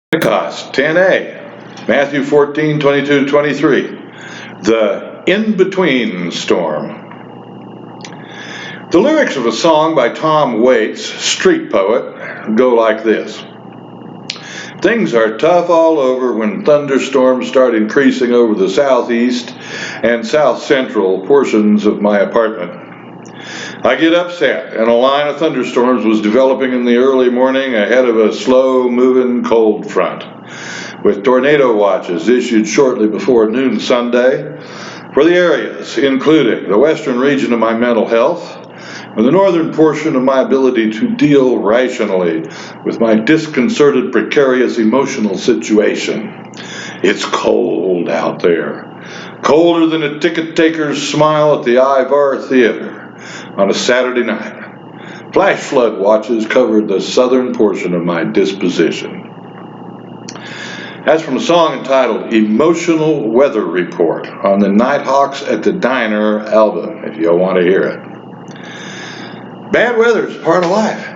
Pentecost 10a, Matthew 14:22-23, the in-between storm. The lyrics of a song by Tom Waits, street poet, go like this. Things are tough all over when thunderstorms start increasing over the southeast and south central portions of my apartment. I get upset, and a line of thunderstorms was developing in the early morning ahead of a slow-moving cold front, with tornado watches issued shortly before noon Sunday for the areas, including the western region of my mental health and the northern portion of my ability to deal rationally with my disconcerted, precarious emotional situation. It's cold out there, colder than a ticket taker's smile at the Ivar Theater on a Saturday night. Flash flood watches covered the southern portion of my disposition. That's from a song entitled Emotional Weather Report on the Nighthawks at the Diner album, if you want to hear it. Bad weather is part of life.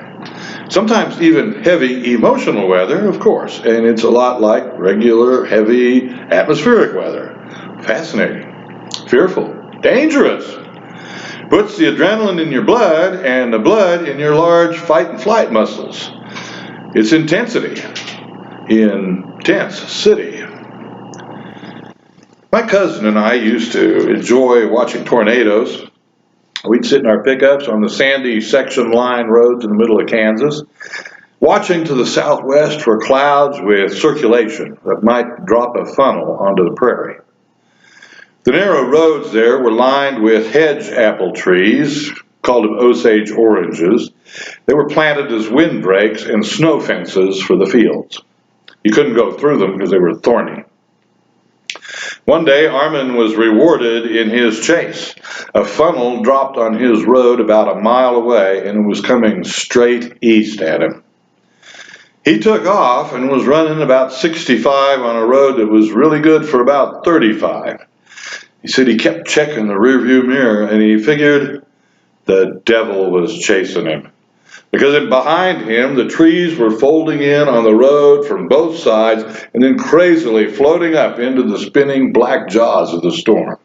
Sometimes even heavy emotional weather, of course, and it's a lot like regular heavy atmospheric weather. Fascinating, fearful, dangerous. Puts the adrenaline in your blood and the blood in your large fight and flight muscles. It's intensity in Tense City. My cousin and I used to enjoy watching tornadoes. We'd sit in our pickups on the sandy section line roads in the middle of Kansas, watching to the southwest for clouds with circulation that might drop a funnel onto the prairie. The narrow roads there were lined with hedge apple trees, called them Osage oranges. They were planted as windbreaks and snow fences for the fields. You couldn't go through them because they were thorny. One day, Armin was rewarded in his chase. A funnel dropped on his road about a mile away, and it was coming straight east at him. He took off and was running about 65 on a road that was really good for about 35. He said he kept checking the rearview mirror, and he figured the devil was chasing him. Because behind him, the trees were folding in on the road from both sides and then crazily floating up into the spinning black jaws of the storm.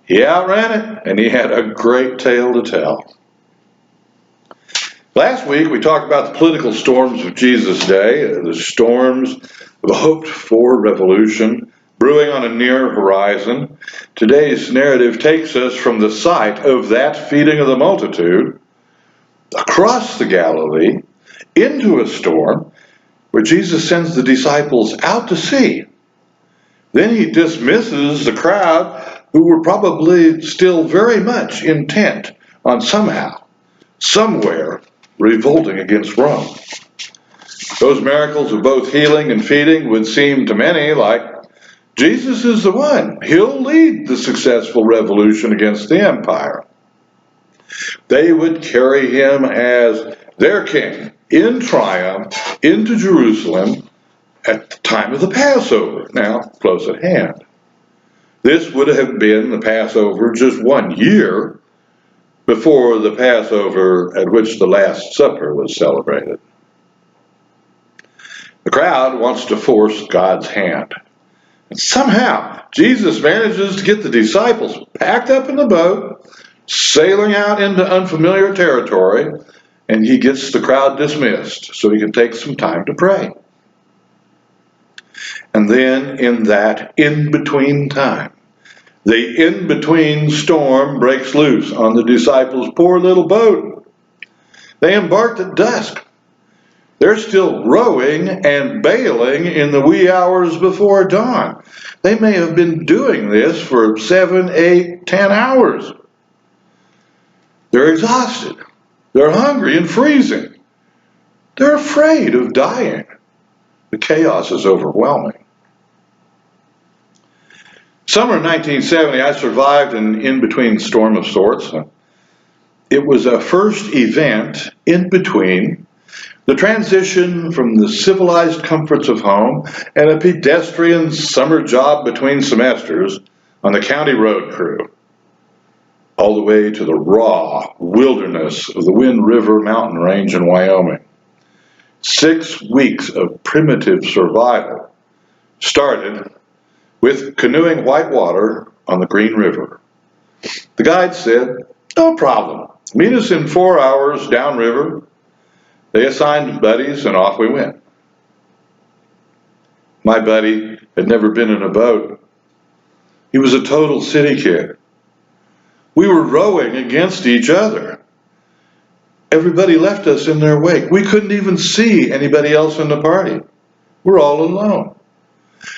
He outran it, and he had a great tale to tell. Last week, we talked about the political storms of Jesus' day, the storms of a hoped-for revolution brewing on a near horizon. Today's narrative takes us from the site of that feeding of the multitude across the Galilee into a storm where Jesus sends the disciples out to sea. Then he dismisses the crowd who were probably still very much intent on somehow, somewhere, revolting against Rome. Those miracles of both healing and feeding would seem to many like Jesus is the one. He'll lead the successful revolution against the empire. They would carry him as their king in triumph into Jerusalem at the time of the Passover, now close at hand. This would have been the Passover just 1 year before the Passover at which the Last Supper was celebrated. The crowd wants to force God's hand. And somehow, Jesus manages to get the disciples packed up in the boat, sailing out into unfamiliar territory, and he gets the crowd dismissed so he can take some time to pray. And then in that in-between time, the in-between storm breaks loose on the disciples' poor little boat. They embarked at dusk. They're still rowing and bailing in the wee hours before dawn. They may have been doing this for 7, 8, 10 hours. They're exhausted. They're hungry and freezing. They're afraid of dying. The chaos is overwhelming. Summer of 1970, I survived an in-between storm of sorts. It was a first event in between the transition from the civilized comforts of home and a pedestrian summer job between semesters on the county road crew, all the way to the raw wilderness of the Wind River mountain range in Wyoming. 6 weeks of primitive survival started with canoeing white water on the Green River. The guide said, "No problem. Meet us in 4 hours downriver." They assigned buddies and off we went. My buddy had never been in a boat. He was a total city kid. We were rowing against each other. Everybody left us in their wake. We couldn't even see anybody else in the party. We're all alone.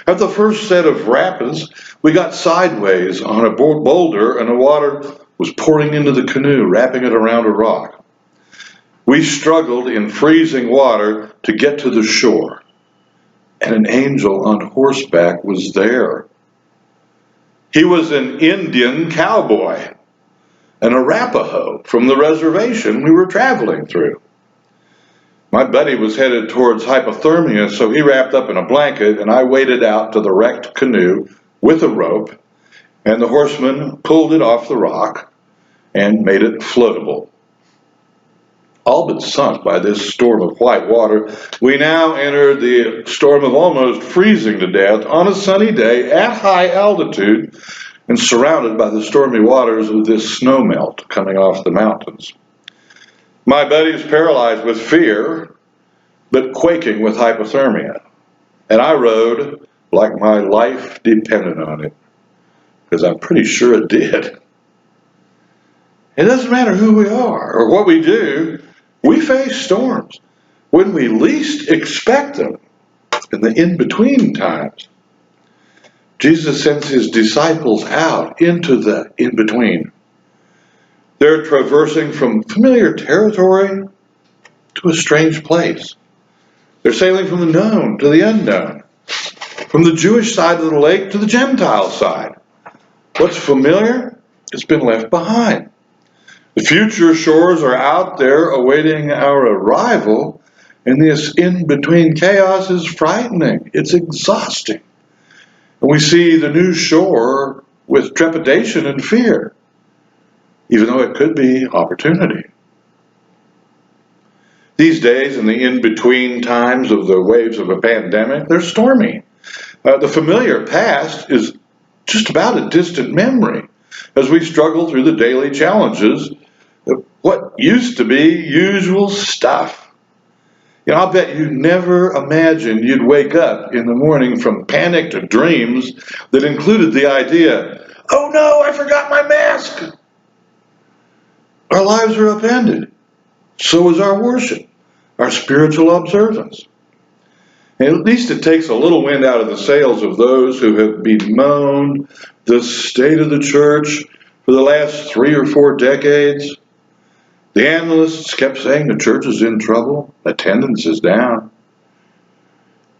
At the first set of rapids, we got sideways on a boulder and the water was pouring into the canoe, wrapping it around a rock. We struggled in freezing water to get to the shore, and an angel on horseback was there. He was an Indian cowboy, an Arapaho from the reservation we were traveling through. My buddy was headed towards hypothermia, so he wrapped up in a blanket, and I waded out to the wrecked canoe with a rope, and the horseman pulled it off the rock and made it floatable. All but sunk by this storm of white water, we now entered the storm of almost freezing to death on a sunny day at high altitude and surrounded by the stormy waters of this snowmelt coming off the mountains. My buddy's paralyzed with fear, but quaking with hypothermia. And I rode like my life depended on it, because I'm pretty sure it did. It doesn't matter who we are or what we do, we face storms when we least expect them, in the in-between times. Jesus sends his disciples out into the in-between. They're traversing from familiar territory to a strange place. They're sailing from the known to the unknown, from the Jewish side of the lake to the Gentile side. What's familiar has been left behind. The future shores are out there awaiting our arrival, and this in-between chaos is frightening. It's exhausting. And we see the new shore with trepidation and fear, even though it could be opportunity. These days, in the in-between times of the waves of a pandemic, they're stormy. The familiar past is just about a distant memory as we struggle through the daily challenges of what used to be usual stuff. I'll bet you never imagined you'd wake up in the morning from panicked dreams that included the idea, "Oh no, I forgot my mask!" Our lives are upended. So is our worship, our spiritual observance. And at least it takes a little wind out of the sails of those who have bemoaned the state of the church for the last 3 or 4 decades. The analysts kept saying the church is in trouble, attendance is down.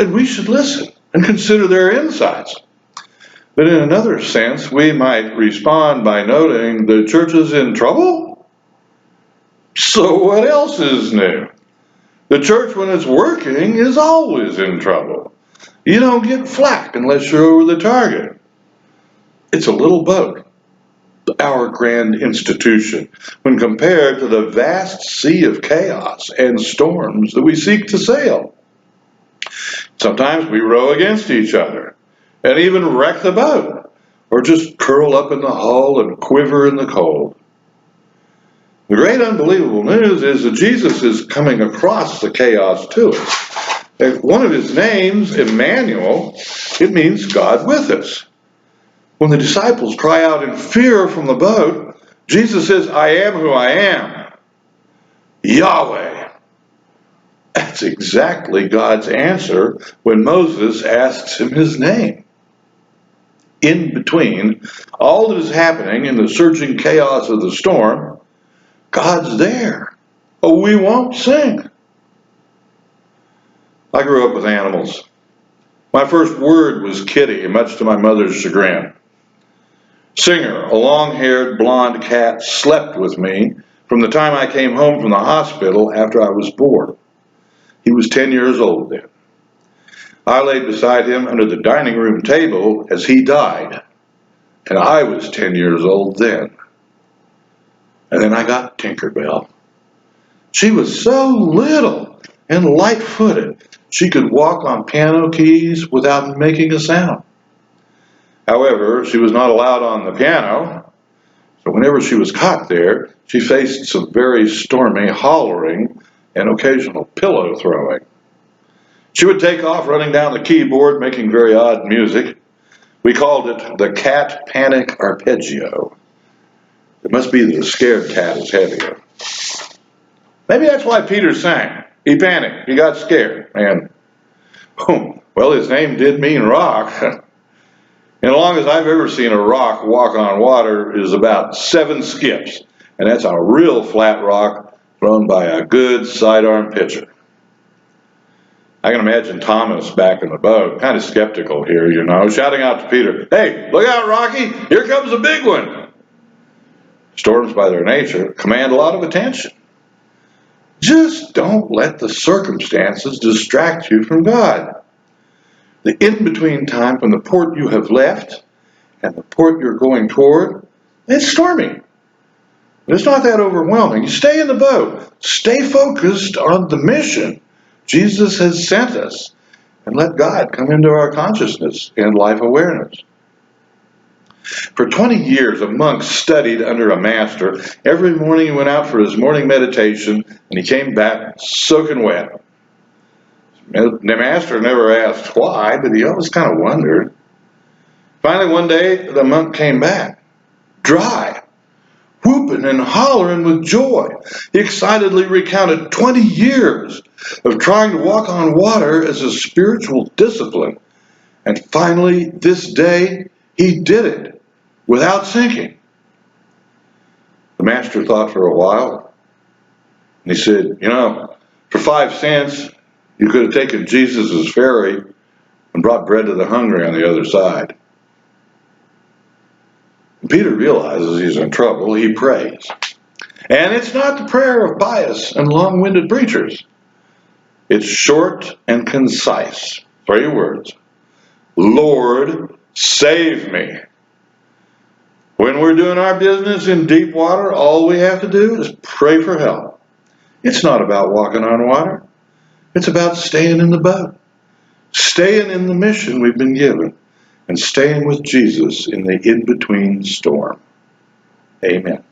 And we should listen and consider their insights. But in another sense, we might respond by noting the church is in trouble? So what else is new? The church, when it's working, is always in trouble. You don't get flack unless you're over the target. It's a little boat, our grand institution, when compared to the vast sea of chaos and storms that we seek to sail. Sometimes we row against each other and even wreck the boat, or just curl up in the hull and quiver in the cold. The great unbelievable news is that Jesus is coming across the chaos to us. And one of his names, Emmanuel, it means God with us. When the disciples cry out in fear from the boat, Jesus says, "I am who I am, Yahweh." That's exactly God's answer when Moses asks him his name. In between all that is happening in the surging chaos of the storm, God's there. Oh, we won't sink. I grew up with animals. My first word was kitty, much to my mother's chagrin. Singer, a long-haired blonde cat, slept with me from the time I came home from the hospital after I was born. He was 10 years old then. I laid beside him under the dining room table as he died, and I was 10 years old then. And then I got Tinkerbell. She was so little, and light-footed. She could walk on piano keys without making a sound. However, she was not allowed on the piano, so whenever she was caught there, she faced some very stormy hollering and occasional pillow throwing. She would take off running down the keyboard, making very odd music. We called it the cat panic arpeggio. It must be that the scared cat is heavier. Maybe that's why Peter sang. He panicked. He got scared. And, well, his name did mean rock. And as long as I've ever seen a rock walk on water is about 7 skips. And that's a real flat rock thrown by a good sidearm pitcher. I can imagine Thomas back in the boat, kind of skeptical here, shouting out to Peter, "Hey, look out, Rocky, here comes a big one." Storms by their nature command a lot of attention. Just don't let the circumstances distract you from God. The in-between time from the port you have left and the port you're going toward, it's stormy. It's not that overwhelming. You stay in the boat. Stay focused on the mission Jesus has sent us, and let God come into our consciousness and life awareness. For 20 years, a monk studied under a master. Every morning he went out for his morning meditation, and he came back soaking wet. The master never asked why, but he always kind of wondered. Finally, one day, the monk came back, dry, whooping and hollering with joy. He excitedly recounted 20 years of trying to walk on water as a spiritual discipline. And finally, this day, he did it without sinking. The master thought for a while, and he said, for 5 cents, you could have taken Jesus' ferry and brought bread to the hungry on the other side. When Peter realizes he's in trouble, he prays. And it's not the prayer of pious and long-winded preachers. It's short and concise. 3 words. Lord, save me. When we're doing our business in deep water, all we have to do is pray for help. It's not about walking on water. It's about staying in the boat, staying in the mission we've been given, and staying with Jesus in the in-between storm. Amen.